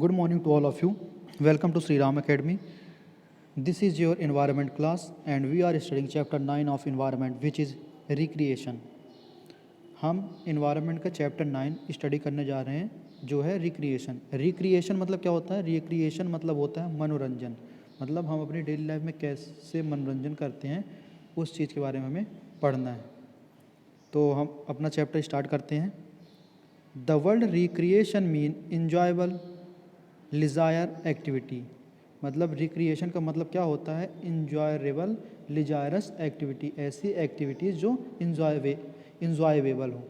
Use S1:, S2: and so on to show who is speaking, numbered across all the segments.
S1: Good morning to all of you. Welcome to Sri Ram Academy. This is your environment class and we are studying chapter 9 of environment which is recreation. हम environment का chapter 9 study करने जा रहे हैं जो है recreation. Recreation मतलब क्या होता है? Recreation मतलब होता है मनोरंजन. मतलब हम अपनी डेली लाइफ में कैसे मनोरंजन करते हैं उस चीज़ के बारे में हमें पढ़ना है. तो हम अपना चैप्टर स्टार्ट करते हैं. The word recreation mean enjoyable leisure activity. मतलब रिक्रिएशन का मतलब क्या होता है? इंजॉयरेबल लिजायरस एक्टिविटी, ऐसी एक्टिविटीज़ जो इंजॉयबल हो.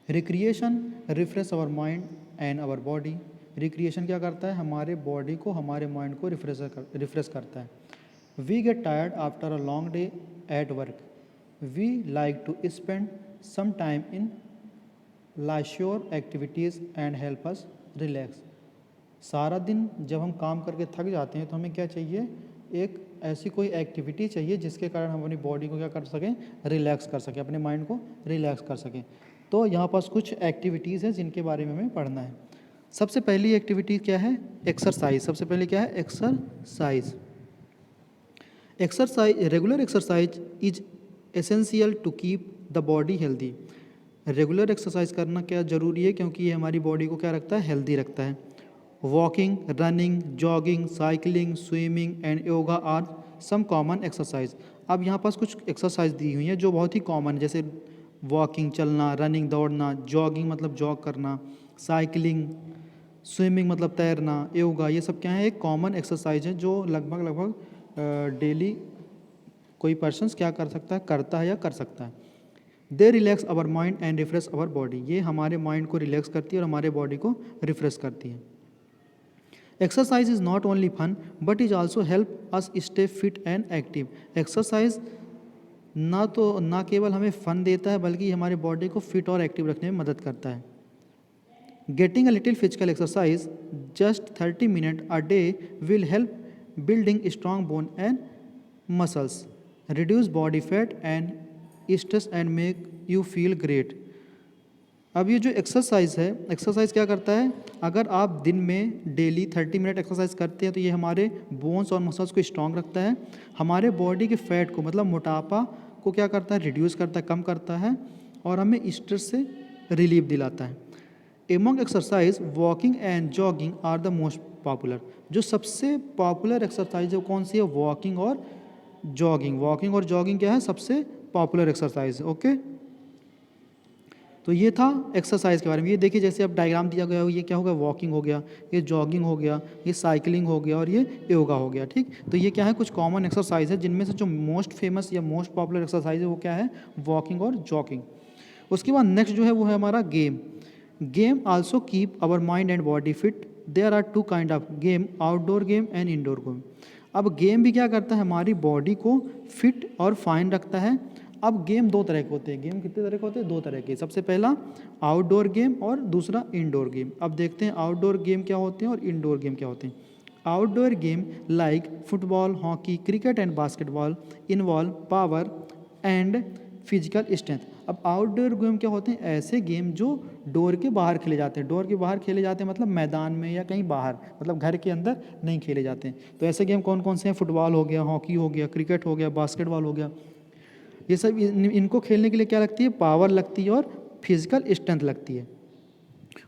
S1: Recreation refresh our mind and our body. Recreation क्या करता है? हमारे बॉडी को, हमारे माइंड को रिफ्रेश करता है. We get tired after a long day at work. We like to spend some time in leisure activities and help us relax. सारा दिन जब हम काम करके थक जाते हैं तो हमें क्या चाहिए? एक ऐसी कोई एक्टिविटी चाहिए जिसके कारण हम अपनी बॉडी को क्या कर सकें? रिलैक्स कर सकें, अपने माइंड को रिलैक्स कर सकें. तो यहाँ पास कुछ एक्टिविटीज़ हैं जिनके बारे में हमें पढ़ना है. सबसे पहली एक्टिविटी क्या है? एक्सरसाइज. सबसे पहले क्या है? Exercise. Regular exercise is essential to keep the body healthy. Regular exercise करना क्या ज़रूरी है? क्योंकि ये हमारी बॉडी को क्या रखता है? हेल्दी रखता है. Walking, running, jogging, cycling, swimming and yoga are some common exercise. अब यहाँ पास कुछ एक्सरसाइज दी हुई हैं जो बहुत ही कॉमन, जैसे वॉकिंग चलना, रनिंग दौड़ना, जॉगिंग मतलब जॉग करना, साइकिलिंग, स्विमिंग मतलब तैरना, योगा, ये सब क्या है? एक कॉमन एक्सरसाइज है जो लगभग डेली कोई पर्सन्स क्या कर सकता है? करता है या कर सकता है. They relax our mind and refresh our body. ये हमारे माइंड को रिलैक्स करती है और हमारे बॉडी को रिफ्रेश करती है. Exercise is not only fun but is also help us stay fit and active. Exercise ना केवल हमें फ़न देता है बल्कि हमारे बॉडी को फिट और एक्टिव रखने में मदद करता है. Getting a little physical exercise just 30 minute a day will help building strong bone and muscles, reduce body fat and stress and make you feel great. अब ये जो एक्सरसाइज है, एक्सरसाइज क्या करता है? अगर आप दिन में डेली 30 मिनट एक्सरसाइज करते हैं तो ये हमारे बोन्स और मसल्स को स्ट्रांग रखता है, हमारे बॉडी के फैट को मतलब मोटापा को क्या करता है? रिड्यूस करता है, कम करता है और हमें स्ट्रेस से रिलीफ दिलाता है. Among exercise walking and jogging are the most popular. जो सबसे पॉपुलर एक्सरसाइज है कौन सी है? वॉकिंग और जॉगिंग. वॉकिंग और जॉगिंग क्या है? सबसे पॉपुलर एक्सरसाइज. ओके, तो ये था एक्सरसाइज के बारे में. ये देखिए जैसे अब डायग्राम दिया गया हो, ये क्या होगा? वॉकिंग हो गया, ये जॉगिंग हो गया, ये साइकिलिंग हो गया और ये योगा हो गया. ठीक, तो ये क्या है? कुछ कॉमन एक्सरसाइज है जिनमें से जो मोस्ट फेमस या मोस्ट पॉपुलर एक्सरसाइज है वो क्या है? वॉकिंग और जॉगिंग. उसके बाद नेक्स्ट जो है वो है हमारा game. Game also keep our mind and body fit. There are two kind of game, outdoor game and indoor game. अब गेम भी क्या करता है? हमारी बॉडी को फिट और फाइन रखता है. अब गेम दो तरह के होते हैं. गेम कितने तरह के होते हैं? दो तरह के. सबसे पहला आउटडोर गेम और दूसरा इंडोर गेम. अब देखते हैं आउटडोर गेम क्या होते हैं और इंडोर गेम क्या होते हैं. Outdoor game like football, hockey, cricket and basketball involve power and physical strength. अब आउटडोर गेम क्या होते हैं? ऐसे गेम जो डोर के बाहर खेले जाते हैं. डोर के बाहर खेले जाते हैं मतलब मैदान में या कहीं बाहर, मतलब घर के अंदर नहीं खेले जाते हैं. तो ऐसे गेम कौन कौन से हैं? फुटबॉल हो गया, हॉकी हो गया, क्रिकेट हो गया, बास्केटबॉल हो गया. ये सब इनको खेलने के लिए क्या लगती है? पावर लगती है और फिजिकल स्ट्रेंथ लगती है.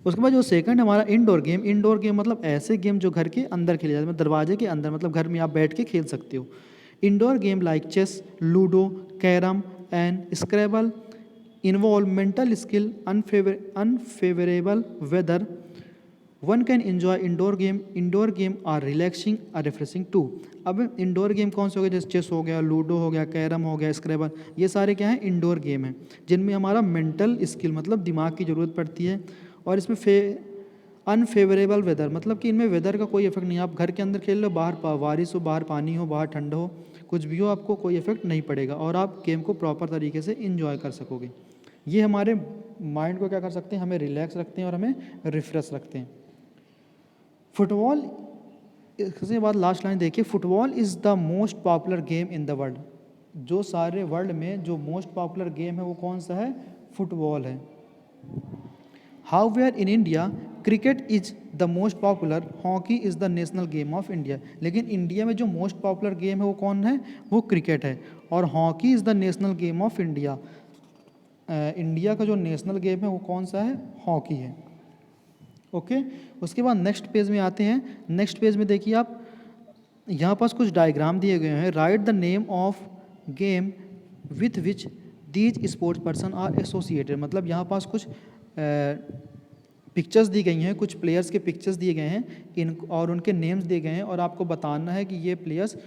S1: उसके बाद जो सेकंड हमारा इंडोर गेम. इंडोर गेम मतलब ऐसे गेम जो घर के अंदर खेले जाते हैं, दरवाजे के अंदर, मतलब घर में आप बैठ के खेल सकते हो. Indoor game like chess, ludo, carrom and scrabble involve mental skill, unfavourable weather. One can enjoy indoor game. Indoor game are relaxing are refreshing too. अब इंडोर गेम कौन से हो गए? जैसे चेस हो गया, लूडो हो गया, कैरम हो गया, स्क्रैबल, ये सारे क्या हैं? इंडोर गेम हैं जिनमें हमारा मेंटल स्किल मतलब दिमाग की ज़रूरत पड़ती है. और इसमें अनफेवरेबल वेदर मतलब कि इनमें वेदर का कोई इफेक्ट नहीं. आप घर के अंदर खेल लो, बाहर बारिश हो, बाहर पानी हो, बाहर ठंड हो, कुछ भी हो, आपको कोई इफेक्ट नहीं पड़ेगा और आप गेम को प्रॉपर तरीके से इंजॉय कर सकोगे. ये हमारे माइंड को क्या कर सकते हैं? हमें रिलैक्स रखते हैं और हमें रिफ्रेश रखते हैं. फुटबॉल, इसके बाद लास्ट लाइन देखिए. Football is the most popular game in the world. जो सारे वर्ल्ड में जो मोस्ट पॉपुलर गेम है वो कौन सा है? फुटबॉल है. However in India cricket is the most popular, hockey is the national game of India. लेकिन इंडिया में जो मोस्ट पॉपुलर गेम है वो कौन है, वो क्रिकेट है, और hockey is the national game of India. India का जो नेशनल गेम है वो कौन सा है, हॉकी है। ओके, उसके बाद नेक्स्ट पेज में आते हैं। नेक्स्ट पेज में देखिए आप, यहाँ पास कुछ डायग्राम दिए गए हैं। Write the name of game with which these sports person are associated. मतलब यहाँ पास कुछ पिक्चर्स दी गई हैं, कुछ प्लेयर्स के पिक्चर्स दिए गए हैं इन, और उनके नेम्स दिए गए हैं, और आपको बताना है कि ये प्लेयर्स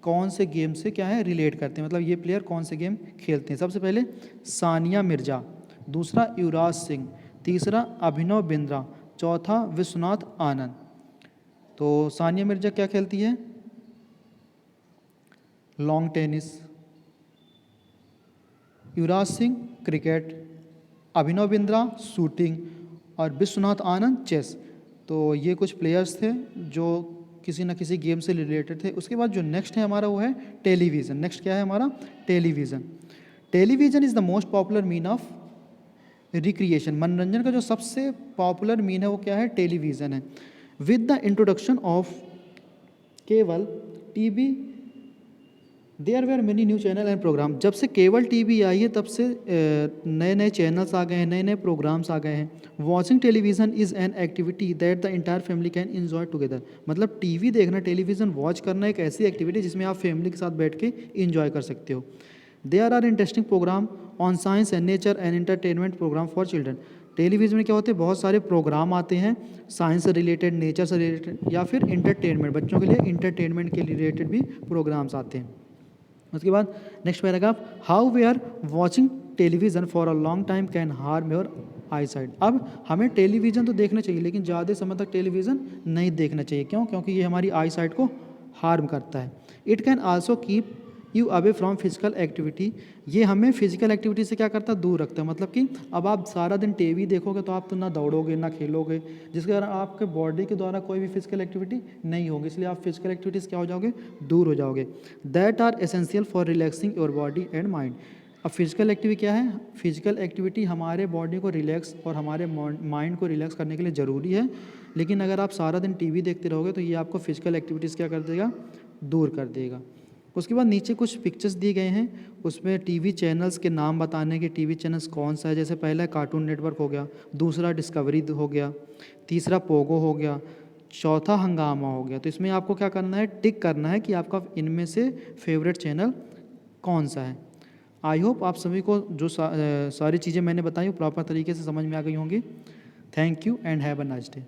S1: कौन से गेम से क्या है रिलेट करते हैं, मतलब ये प्लेयर कौन से गेम खेलते हैं। सबसे पहले सानिया मिर्जा, दूसरा युवराज सिंह, तीसरा अभिनव बिंद्रा, चौथा विश्वनाथ आनंद। तो सानिया मिर्जा क्या खेलती है, long tennis, Yuvraj Singh cricket, Abhinav Bindra shooting, और विश्वनाथ आनंद चेस। तो ये कुछ प्लेयर्स थे जो किसी न किसी गेम से रिलेटेड थे। उसके बाद जो नेक्स्ट है हमारा वो है टेलीविज़न। नेक्स्ट क्या है हमारा, television. Television is the most popular mean of recreation. मनोरंजन का जो सबसे पॉपुलर मीन है वो क्या है, टेलीविज़न है। With the introduction of cable TV there were many new channel and program. जब से केबल टीवी आई है तब से नए नए चैनल्स आ गए हैं, नए नए प्रोग्राम्स आ गए हैं। Watching television is an activity that the entire family can enjoy together. मतलब टीवी देखना, टेलीविज़न वॉच करना एक ऐसी एक्टिविटी जिसमें आप फैमिली के साथ बैठ के इंजॉय कर सकते हो। There are interesting program on science and nature and entertainment program for children. Television में क्या होते हैं, बहुत सारे प्रोग्राम आते हैं साइंस से रिलेटेड, नेचर से रिलेटेड, या फिर इंटरटेनमेंट, बच्चों के लिए इंटरटेनमेंट के रिलेटेड भी प्रोग्राम्स आते हैं। उसके बाद next paragraph, how we are watching television for a long time can harm your eyesight. अब हमें टेलीविज़न तो देखना चाहिए लेकिन ज़्यादा समय तक टेलीविज़न नहीं देखना चाहिए। क्यों, क्योंकि ये हमारी आई साइट को हार्म करता है। It can also keep you away from physical activity. ये हमें फिजिकल एक्टिविटी से क्या करता है, दूर रखता है। मतलब कि अब आप सारा दिन टीवी देखोगे तो आप तो ना दौड़ोगे ना खेलोगे, जिसके कारण आपके बॉडी के द्वारा कोई भी फिजिकल एक्टिविटी नहीं होगी, इसलिए आप फिजिकल एक्टिविटीज़ क्या हो जाओगे, दूर हो जाओगे। That are essential for relaxing your body and mind. अब फिजिकल एक्टिविटी क्या है, फिजिकल एक्टिविटी हमारे बॉडी को रिलैक्स और हमारे माइंड को रिलैक्स करने के लिए ज़रूरी है। लेकिन अगर आप सारा दिन टीवी देखते रहोगे तो ये आपको फिजिकल एक्टिविटीज़ क्या कर देगा, दूर कर देगा। उसके बाद नीचे कुछ पिक्चर्स दिए गए हैं, उसमें टीवी चैनल्स के नाम बताने के, टीवी चैनल्स कौन सा है। जैसे पहला कार्टून नेटवर्क हो गया, दूसरा डिस्कवरी हो गया, तीसरा पोगो हो गया, चौथा हंगामा हो गया। तो इसमें आपको क्या करना है, टिक करना है कि आपका इनमें से फेवरेट चैनल कौन सा है। आई होप आप सभी को जो सारी चीज़ें मैंने बताई वो प्रॉपर तरीके से समझ में आ गई होंगी। Thank you and have a nice day.